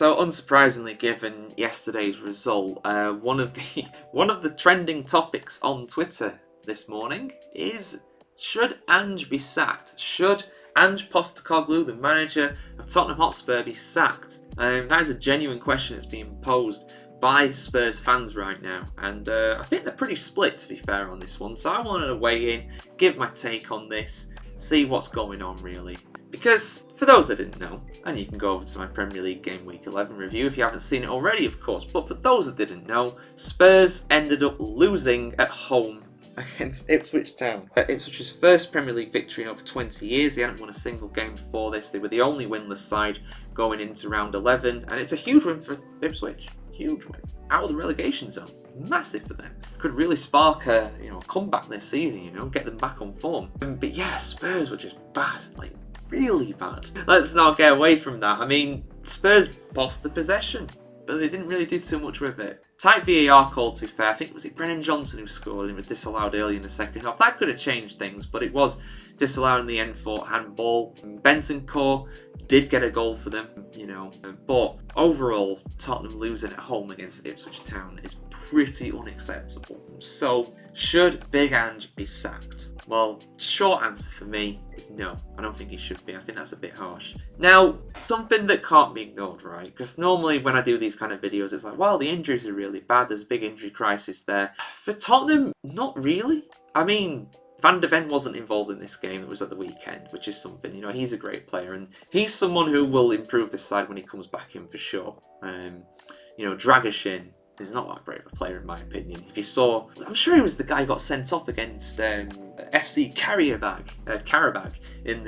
So unsurprisingly, given yesterday's result, one of the trending topics on Twitter this morning is: should Ange be sacked? Should Ange Postecoglou, the manager of Tottenham Hotspur, be sacked? That is a genuine question that's being posed by Spurs fans right now, and I think they're pretty split, to be fair, on this one. So I wanted to weigh in, give my take on this, see what's going on really. Because for those that didn't know, and you can go over to my Premier League Game Week 11 review if you haven't seen it already, of course, but for those that didn't know, Spurs ended up losing at home against Ipswich Town. Ipswich's first Premier League victory in over 20 years. They hadn't won a single game before this. They were the only winless side going into round 11, and it's a huge win for Ipswich. Huge win. Out of the relegation zone. Massive for them. Could really spark a comeback this season, get them back on form. But yeah, Spurs were just bad. Like, really bad. Let's not get away from that. I mean, Spurs bossed the possession, but they didn't really do too much with it. Tight VAR call, to be fair. I think, was it Brennan Johnson who scored and it was disallowed early in the second half? That could have changed things, but it was disallowed in the end for handball. Bentancur did get a goal for them, but overall, Tottenham losing at home against Ipswich Town is pretty unacceptable. So, should Big Ange be sacked? Well, short answer for me is no. I don't think he should be. I think that's a bit harsh. Now, something that can't be ignored, right? Because normally when I do these kind of videos, it's like, well, the injuries are really bad. There's a big injury crisis there. For Tottenham, not really. I mean, Van de Ven wasn't involved in this game. It was at the weekend, which is something. He's a great player, and he's someone who will improve this side when he comes back in for sure. Dragishin is not that great of a player in my opinion. If you saw, I'm sure he was the guy who got sent off against FC Karabag in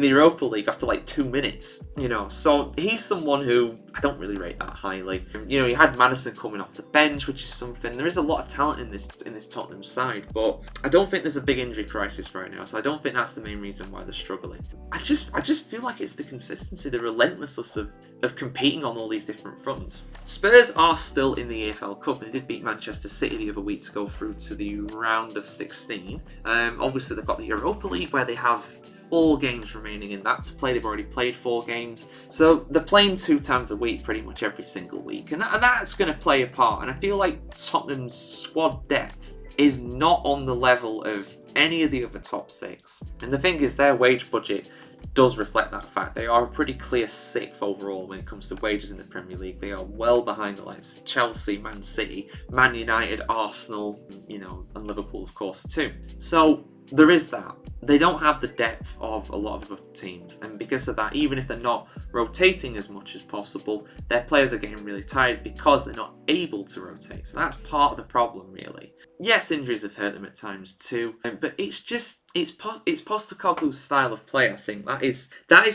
the Europa League after like 2 minutes. So he's someone who I don't really rate that highly. You had Maddison coming off the bench, which is something. There is a lot of talent in this Tottenham side, but I don't think there's a big injury crisis right now. So I don't think that's the main reason why they're struggling. I just feel like it's the consistency, the relentlessness of competing on all these different fronts. Spurs are still in the EFL Cup, and they did beat Manchester City the other week to go through to the round of 16. Obviously, they've got the Europa League where they have 4 games remaining in that to play. They've already played 4 games. So they're playing 2 times a week pretty much every single week. And that's going to play a part. And I feel like Tottenham's squad depth is not on the level of any of the other top 6. And the thing is, their wage budget does reflect that fact. They are a pretty clear 6th overall when it comes to wages in the Premier League. They are well behind the likes of Chelsea, Man City, Man United, Arsenal, and Liverpool, of course, too. So there is that. They don't have the depth of a lot of other teams, and because of that, even if they're not rotating as much as possible, their players are getting really tired because they're not able to rotate. So that's part of the problem, really. Yes, injuries have hurt them at times too, but it's Postecoglou's style of play. I think that is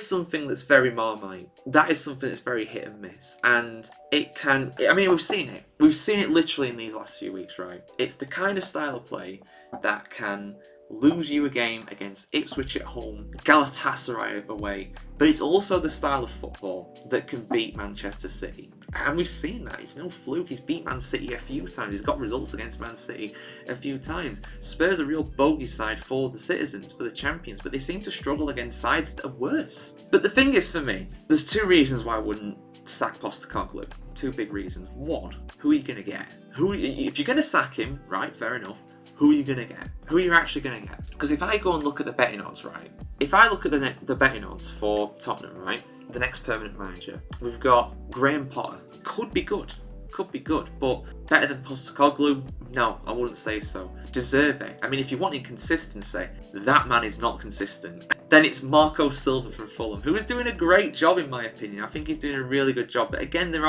something that's very Marmite. That is something that's very hit and miss, and it can. I mean, we've seen it. We've seen it literally in these last few weeks, right? It's the kind of style of play that can lose you a game against Ipswich at home, Galatasaray away, but it's also the style of football that can beat Manchester City. And we've seen that. It's no fluke. He's beat Man City a few times. He's got results against Man City a few times. Spurs are a real bogey side for the citizens, for the champions, but they seem to struggle against sides that are worse. But the thing is, for me, there's 2 reasons why I wouldn't sack Postecoglou. 2 big reasons. 1, who are you going to get? If you're going to sack him, right, fair enough, who are you going to get? Who are you actually going to get? Because if I go and look at the betting odds, right? If I look at the betting odds for Tottenham, right? The next permanent manager, we've got Graham Potter. Could be good, but better than Postecoglou? No, I wouldn't say so. Deserving. I mean, if you want inconsistency, that man is not consistent. Then it's Marco Silva from Fulham, who is doing a great job in my opinion. I think he's doing a really good job. But again, there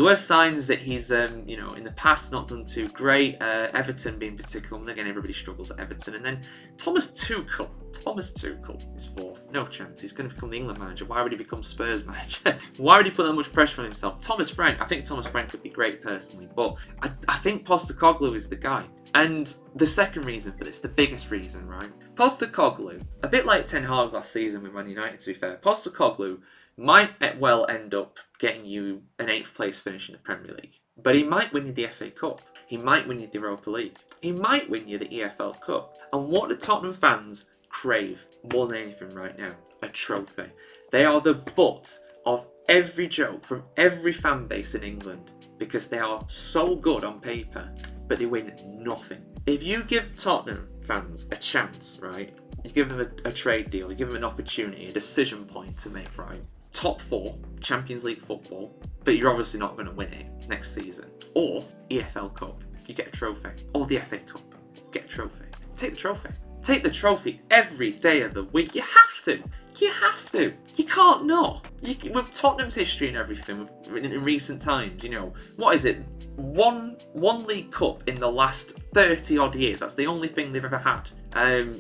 were signs that he's in the past not done too great. Everton being particular, and again everybody struggles at Everton. And then Thomas Tuchel is 4th. No chance. He's going to become the England manager. Why would he become Spurs manager? Why would he put that much pressure on himself? I think Thomas Frank could be great personally, but I think Postecoglou is the guy. And the second reason for this, the biggest reason, right? Postecoglou, a bit like Ten Hag last season with Man United, to be fair, Postecoglou might well end up getting you an 8th place finish in the Premier League. But he might win you the FA Cup. He might win you the Europa League. He might win you the EFL Cup. And what do Tottenham fans crave more than anything right now? A trophy. They are the butt of every joke from every fan base in England because they are so good on paper, but they win nothing. If you give Tottenham fans a chance, right, you give them a trade deal, you give them an opportunity, a decision point to make, right? Top 4 Champions League football, but you're obviously not going to win it next season. Or EFL Cup, you get a trophy. Or the FA Cup, get a trophy. Take the trophy. Take the trophy every day of the week. You have to. You have to. You can't not. With Tottenham's history and everything, in recent times, you know, what is it? One League Cup in the last 30 odd years. That's the only thing they've ever had.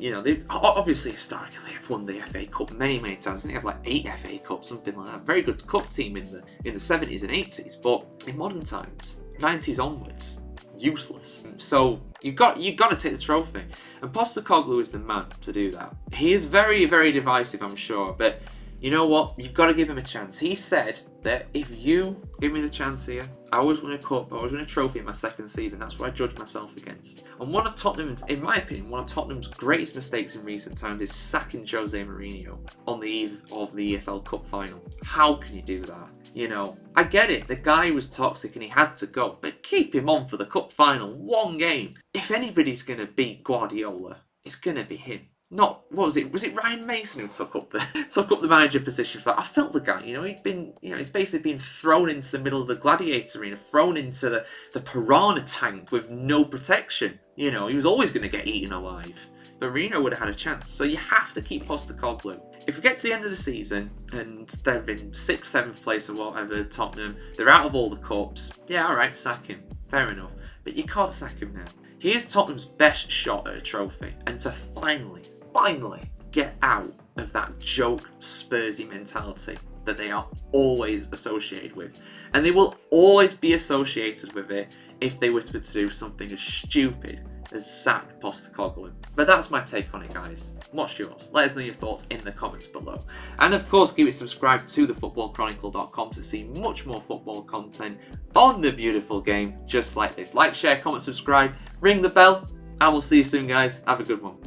You know, they obviously historically have won the FA Cup many times. I think they have like 8 FA Cups, something like that. Very good cup team in the 70s and 80s, but in modern times, 90s onwards, useless. So you got to take the trophy, and Postecoglou is the man to do that. He is very divisive, I'm sure, but you know what? You've got to give him a chance. He said that if you give me the chance here, I always win a cup, I always win a trophy in my second season. That's what I judge myself against. And one of Tottenham's, in my opinion, one of Tottenham's greatest mistakes in recent times is sacking Jose Mourinho on the eve of the EFL Cup final. How can you do that? You know, I get it, the guy was toxic and he had to go, but keep him on for the cup final, one game. If anybody's going to beat Guardiola, it's going to be him. Not, what was it? Was it Ryan Mason who took up the manager position for that? I felt the guy, you know, he's basically been thrown into the middle of the gladiator arena, thrown into the piranha tank with no protection. You know, he was always going to get eaten alive. But Mourinho would have had a chance. So you have to keep Postecoglou. If we get to the end of the season and they're in 6th, 7th place or whatever, Tottenham, they're out of all the cups, yeah, alright, sack him. Fair enough. But you can't sack him now. He is Tottenham's best shot at a trophy. And to finally get out of that joke Spursy mentality that they are always associated with. And they will always be associated with it if they were to do something as stupid as sack Postecoglou. But that's my take on it, guys. What's yours? Let us know your thoughts in the comments below. And of course, keep it subscribed to thefootballchronicle.com to see much more football content on the beautiful game just like this. Like, share, comment, subscribe, ring the bell, and we'll see you soon, guys. Have a good one.